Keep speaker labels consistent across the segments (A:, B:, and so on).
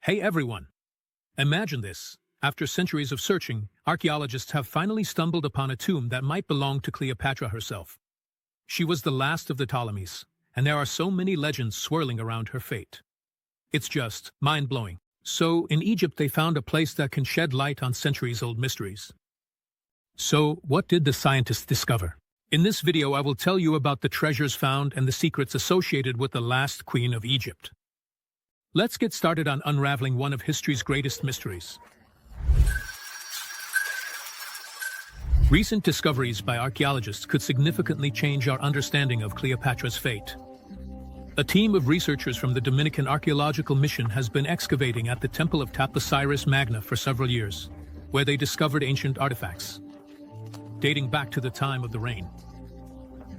A: Hey everyone! Imagine this. After centuries of searching, archaeologists have finally stumbled upon a tomb that might belong to Cleopatra herself. She was the last of the Ptolemies, and there are so many legends swirling around her fate. It's just mind-blowing. So, in Egypt they found a place that can shed light on centuries-old mysteries. So, what did the scientists discover? In this video I will tell you about the treasures found and the secrets associated with the last queen of Egypt. Let's get started on unraveling one of history's greatest mysteries. Recent discoveries by archaeologists could significantly change our understanding of Cleopatra's fate. A team of researchers from the Dominican Archaeological Mission has been excavating at the Temple of Osiris Magna for several years, where they discovered ancient artifacts, dating back to the time of the reign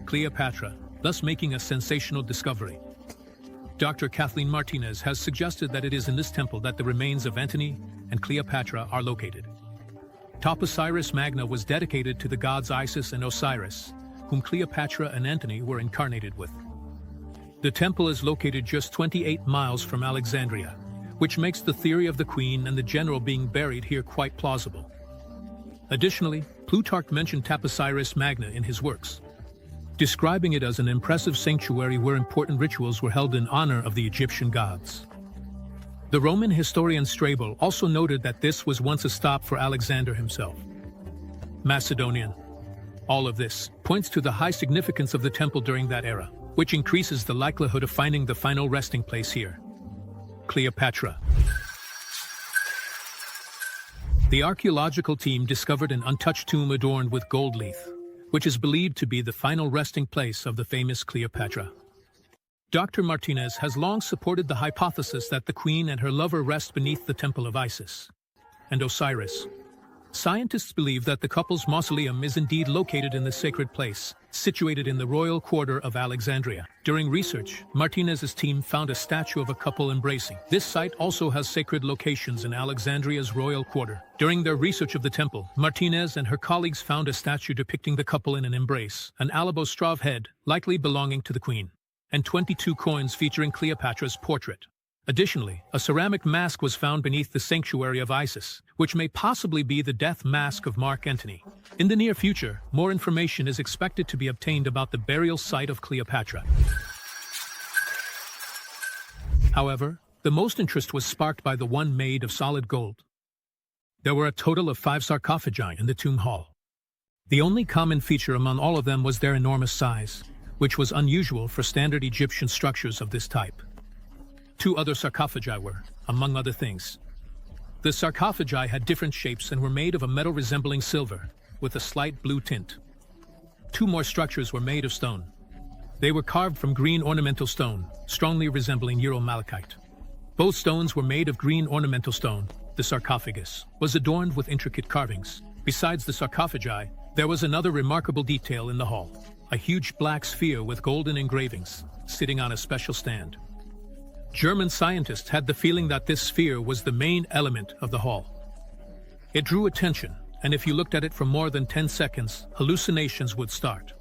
A: Cleopatra, thus making a sensational discovery. Dr. Kathleen Martinez has suggested that it is in this temple that the remains of Antony and Cleopatra are located. Osiris Magna was dedicated to the gods Isis and Osiris, whom Cleopatra and Antony were incarnated with. The temple is located just 28 miles from Alexandria, which makes the theory of the queen and the general being buried here quite plausible. Additionally, Plutarch mentioned Osiris Magna in his works, describing it as an impressive sanctuary where important rituals were held in honor of the Egyptian gods. The Roman historian Strabo also noted that this was once a stop for Alexander himself. Macedonian. All of this points to the high significance of the temple during that era, which increases the likelihood of finding the final resting place here. Cleopatra. The archaeological team discovered an untouched tomb adorned with gold leaf, which is believed to be the final resting place of the famous Cleopatra. Dr. Martinez has long supported the hypothesis that the queen and her lover rest beneath the temple of Isis and Osiris. Scientists believe that the couple's mausoleum is indeed located in the sacred place, situated in the royal quarter of Alexandria. During research, Martinez's team found a statue of a couple embracing. This site also has sacred locations in Alexandria's royal quarter. During their research of the temple, Martinez and her colleagues found a statue depicting the couple in an embrace, an alabastro head, likely belonging to the queen, and 22 coins featuring Cleopatra's portrait. Additionally, a ceramic mask was found beneath the sanctuary of Isis, which may possibly be the death mask of Mark Antony. In the near future, more information is expected to be obtained about the burial site of Cleopatra. However, the most interest was sparked by the one made of solid gold. There were a total of 5 sarcophagi in the tomb hall. The only common feature among all of them was their enormous size, which was unusual for standard Egyptian structures of this type. 2 other sarcophagi were, among other things. The sarcophagi had different shapes and were made of a metal resembling silver, with a slight blue tint. 2 more structures were made of stone. They were carved from green ornamental stone, strongly resembling Euro-malachite. Both stones were made of green ornamental stone. The sarcophagus was adorned with intricate carvings. Besides the sarcophagi, there was another remarkable detail in the hall: a huge black sphere with golden engravings, sitting on a special stand. German scientists had the feeling that this sphere was the main element of the hall. It drew attention, and if you looked at it for more than 10 seconds, hallucinations would start.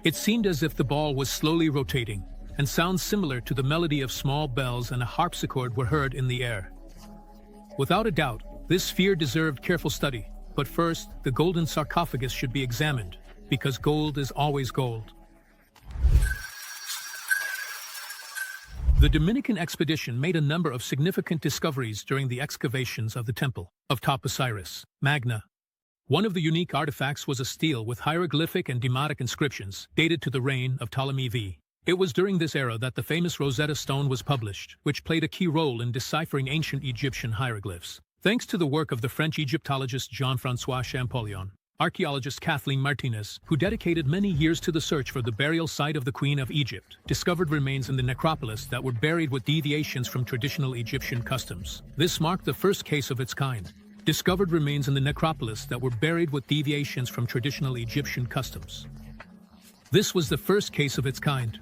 A: It seemed as if the ball was slowly rotating, and sounds similar to the melody of small bells and a harpsichord were heard in the air. Without a doubt, this sphere deserved careful study, but first, the golden sarcophagus should be examined, because gold is always gold. The Dominican expedition made a number of significant discoveries during the excavations of the Temple of Osiris Magna. One of the unique artifacts was a stele with hieroglyphic and demotic inscriptions dated to the reign of Ptolemy V. It was during this era that the famous Rosetta Stone was published, which played a key role in deciphering ancient Egyptian hieroglyphs. Thanks to the work of the French Egyptologist Jean-François Champollion, archaeologist Kathleen Martinez, who dedicated many years to the search for the burial site of the Queen of Egypt, discovered remains in the necropolis that were buried with deviations from traditional Egyptian customs. This marked the first case of its kind. Discovered remains in the necropolis that were buried with deviations from traditional Egyptian customs. This was the first case of its kind.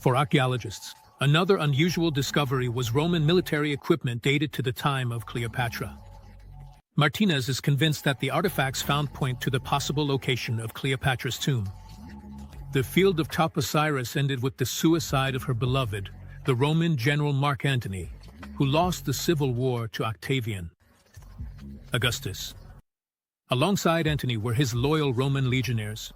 A: For archaeologists, another unusual discovery was Roman military equipment dated to the time of Cleopatra. Martinez is convinced that the artifacts found point to the possible location of Cleopatra's tomb. The field of Osiris ended with the suicide of her beloved, the Roman general Mark Antony, who lost the civil war to Octavian. Augustus. Alongside Antony were his loyal Roman legionnaires.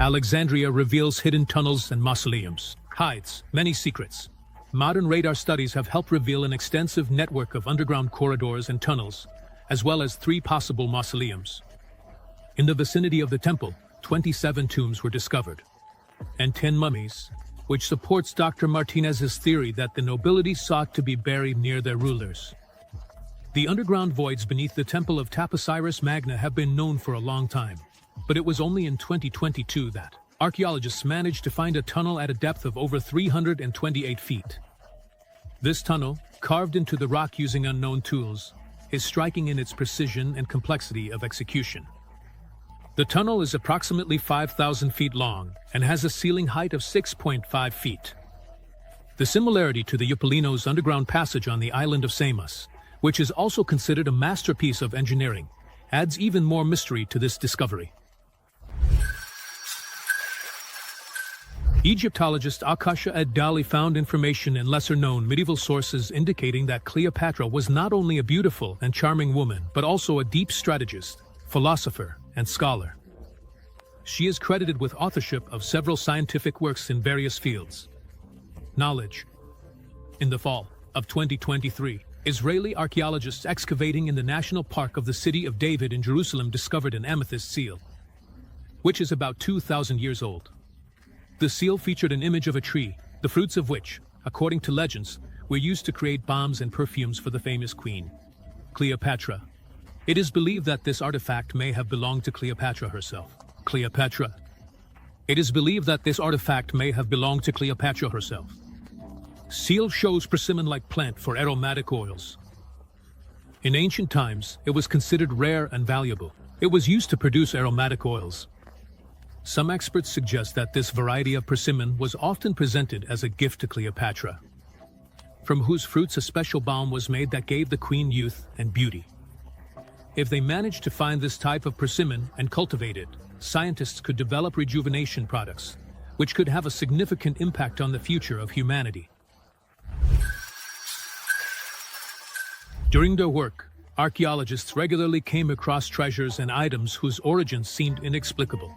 A: Alexandria reveals hidden tunnels and mausoleums, hides many secrets. Modern radar studies have helped reveal an extensive network of underground corridors and tunnels, as well as 3 possible mausoleums. In the vicinity of the temple, 27 tombs were discovered, and 10 mummies, which supports Dr. Martinez's theory that the nobility sought to be buried near their rulers. The underground voids beneath the temple of Taposiris Magna have been known for a long time, but it was only in 2022 that archaeologists managed to find a tunnel at a depth of over 328 feet. This tunnel, carved into the rock using unknown tools, is striking in its precision and complexity of execution. The tunnel is approximately 5,000 feet long and has a ceiling height of 6.5 feet. The similarity to the Eupolino's underground passage on the island of Samos, which is also considered a masterpiece of engineering, adds even more mystery to this discovery. Egyptologist Akasha ad-Dali found information in lesser-known medieval sources indicating that Cleopatra was not only a beautiful and charming woman, but also a deep strategist, philosopher, and scholar. She is credited with authorship of several scientific works in various fields. Knowledge. In the fall of 2023, Israeli archaeologists excavating in the National Park of the City of David in Jerusalem discovered an amethyst seal, which is about 2,000 years old. The seal featured an image of a tree, the fruits of which, according to legends, were used to create balms and perfumes for the famous queen, Cleopatra. It is believed that this artifact may have belonged to Cleopatra herself. Cleopatra. It is believed that this artifact may have belonged to Cleopatra herself. Seal shows persimmon-like plant for aromatic oils. In ancient times, it was considered rare and valuable. It was used to produce aromatic oils. Some experts suggest that this variety of persimmon was often presented as a gift to Cleopatra, from whose fruits a special balm was made that gave the queen youth and beauty. If they managed to find this type of persimmon and cultivate it, scientists could develop rejuvenation products, which could have a significant impact on the future of humanity. During their work, archaeologists regularly came across treasures and items whose origins seemed inexplicable.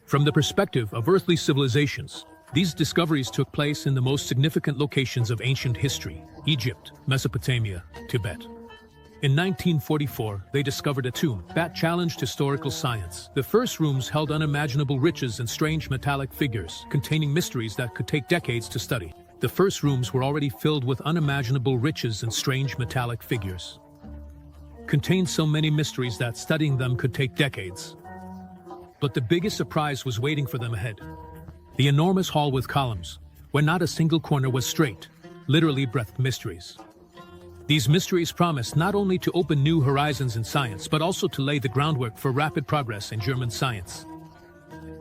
A: From the perspective of earthly civilizations, these discoveries took place in the most significant locations of ancient history: Egypt, Mesopotamia, Tibet. In 1944, they discovered a tomb that challenged historical science. The first rooms held unimaginable riches and strange metallic figures, containing mysteries that could take decades to study. The first rooms were already filled with unimaginable riches and strange metallic figures. Contained so many mysteries that studying them could take decades. But the biggest surprise was waiting for them ahead. The enormous hall with columns, where not a single corner was straight, literally breathed mysteries. These mysteries promised not only to open new horizons in science, but also to lay the groundwork for rapid progress in German science,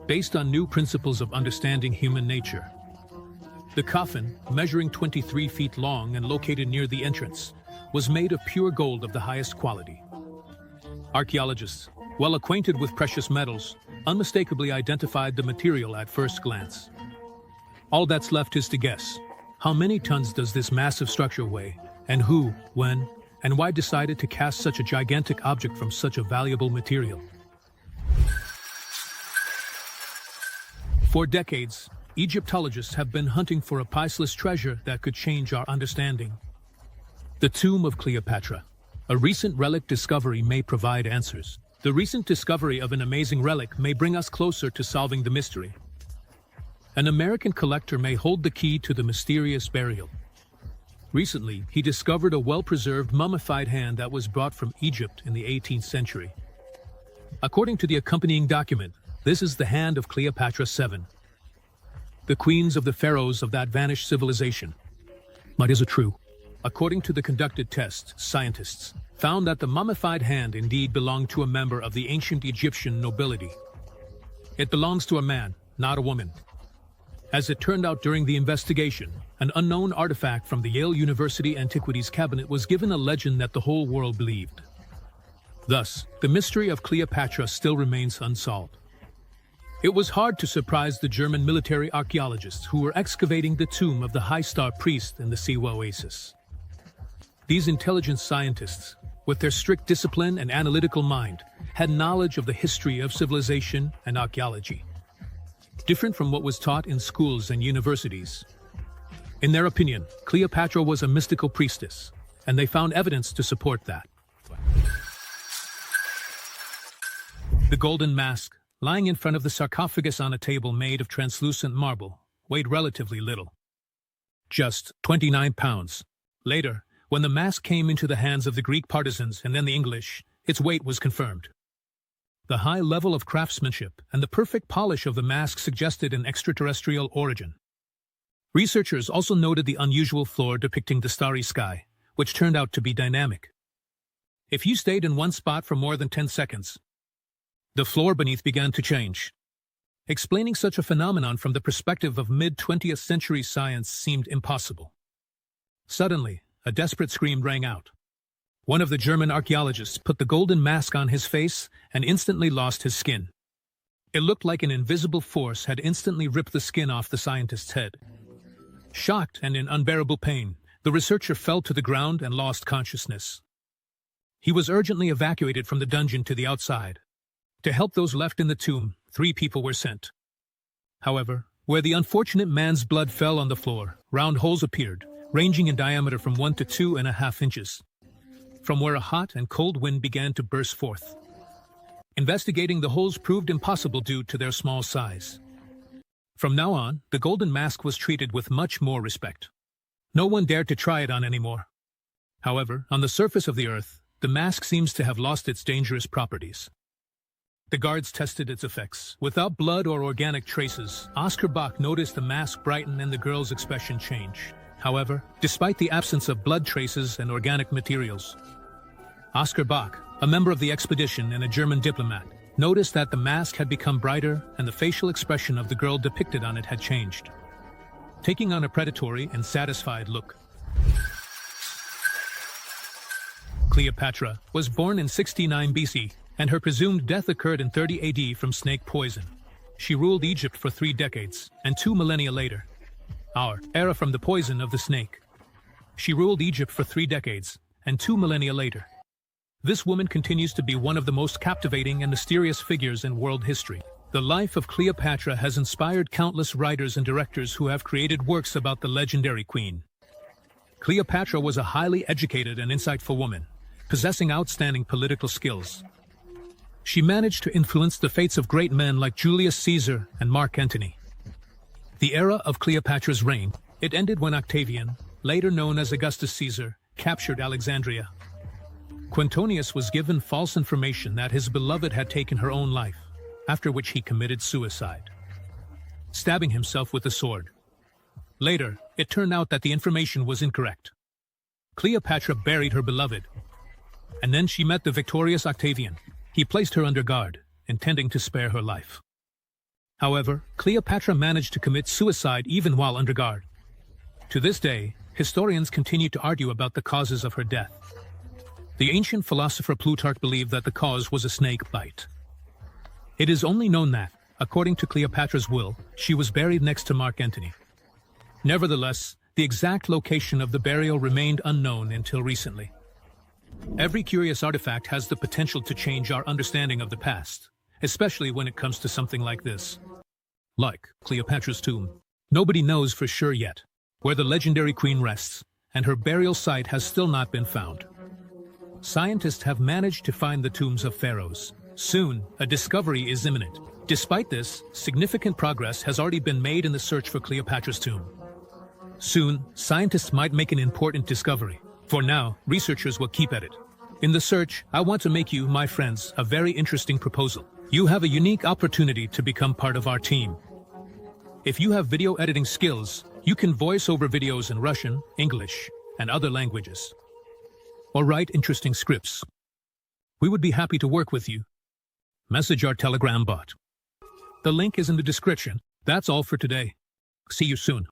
A: based on new principles of understanding human nature. The coffin, measuring 23 feet long and located near the entrance, was made of pure gold of the highest quality. Archaeologists, well acquainted with precious metals, unmistakably identified the material at first glance. All that's left is to guess. How many tons does this massive structure weigh? And who, when, and why decided to cast such a gigantic object from such a valuable material? For decades, Egyptologists have been hunting for a priceless treasure that could change our understanding. The Tomb of Cleopatra. A recent relic discovery may provide answers. The recent discovery of an amazing relic may bring us closer to solving the mystery. An American collector may hold the key to the mysterious burial. Recently, he discovered a well-preserved mummified hand that was brought from Egypt in the 18th century. According to the accompanying document, this is the hand of Cleopatra VII, the queens of the pharaohs of that vanished civilization. But is it true? According to the conducted tests, scientists found that the mummified hand indeed belonged to a member of the ancient Egyptian nobility. It belongs to a man, not a woman. As it turned out during the investigation, an unknown artifact from the Yale University Antiquities Cabinet was given a legend that the whole world believed. Thus, the mystery of Cleopatra still remains unsolved. It was hard to surprise the German military archaeologists who were excavating the tomb of the High Star priest in the Siwa oasis. These intelligent scientists, with their strict discipline and analytical mind, had knowledge of the history of civilization and archaeology, different from what was taught in schools and universities. In their opinion, Cleopatra was a mystical priestess, and they found evidence to support that. The golden mask, lying in front of the sarcophagus on a table made of translucent marble, weighed relatively little. Just 29 pounds. Later, when the mask came into the hands of the Greek partisans and then the English, its weight was confirmed. The high level of craftsmanship and the perfect polish of the mask suggested an extraterrestrial origin. Researchers also noted the unusual floor depicting the starry sky, which turned out to be dynamic. If you stayed in one spot for more than 10 seconds, the floor beneath began to change. Explaining such a phenomenon from the perspective of mid-20th century science seemed impossible. Suddenly, a desperate scream rang out. One of the German archaeologists put the golden mask on his face and instantly lost his skin. It looked like an invisible force had instantly ripped the skin off the scientist's head. Shocked and in unbearable pain, the researcher fell to the ground and lost consciousness. He was urgently evacuated from the dungeon to the outside. To help those left in the tomb, 3 people were sent. However, where the unfortunate man's blood fell on the floor, round holes appeared, ranging in diameter from 1 to 2.5 inches, from where a hot and cold wind began to burst forth. Investigating the holes proved impossible due to their small size. From now on, the golden mask was treated with much more respect. No one dared to try it on anymore. However, on the surface of the Earth, the mask seems to have lost its dangerous properties. The guards tested its effects. Without blood or organic traces, Oscar Bach noticed the mask brighten and the girl's expression change. However, despite the absence of blood traces and organic materials, Oscar Bach, a member of the expedition and a German diplomat, noticed that the mask had become brighter and the facial expression of the girl depicted on it had changed, taking on a predatory and satisfied look. Cleopatra was born in 69 BC, and her presumed death occurred in 30 AD from snake poison. She ruled Egypt for 3 decades, and 2 millennia later, our era from the poison of the snake. She ruled Egypt for 3 decades, and 2 millennia later. This woman continues to be one of the most captivating and mysterious figures in world history. The life of Cleopatra has inspired countless writers and directors who have created works about the legendary queen. Cleopatra was a highly educated and insightful woman, possessing outstanding political skills. She managed to influence the fates of great men like Julius Caesar and Mark Antony. The era of Cleopatra's reign, it ended when Octavian, later known as Augustus Caesar, captured Alexandria. Quintonius was given false information that his beloved had taken her own life, after which he committed suicide, stabbing himself with a sword. Later, it turned out that the information was incorrect. Cleopatra buried her beloved, and then she met the victorious Octavian. He placed her under guard, intending to spare her life. However, Cleopatra managed to commit suicide even while under guard. To this day, historians continue to argue about the causes of her death. The ancient philosopher Plutarch believed that the cause was a snake bite. It is only known that, according to Cleopatra's will, she was buried next to Mark Antony. Nevertheless, the exact location of the burial remained unknown until recently. Every curious artifact has the potential to change our understanding of the past, especially when it comes to something like this. Like Cleopatra's tomb. Nobody knows for sure yet where the legendary queen rests, and her burial site has still not been found. Scientists have managed to find the tombs of pharaohs. Soon, a discovery is imminent. Despite this, significant progress has already been made in the search for Cleopatra's tomb. Soon, scientists might make an important discovery. For now, researchers will keep at it. In the search, I want to make you, my friends, a very interesting proposal. You have a unique opportunity to become part of our team. If you have video editing skills, you can voice over videos in Russian, English, and other languages, or write interesting scripts. We would be happy to work with you. Message our Telegram bot. The link is in the description. That's all for today. See you soon.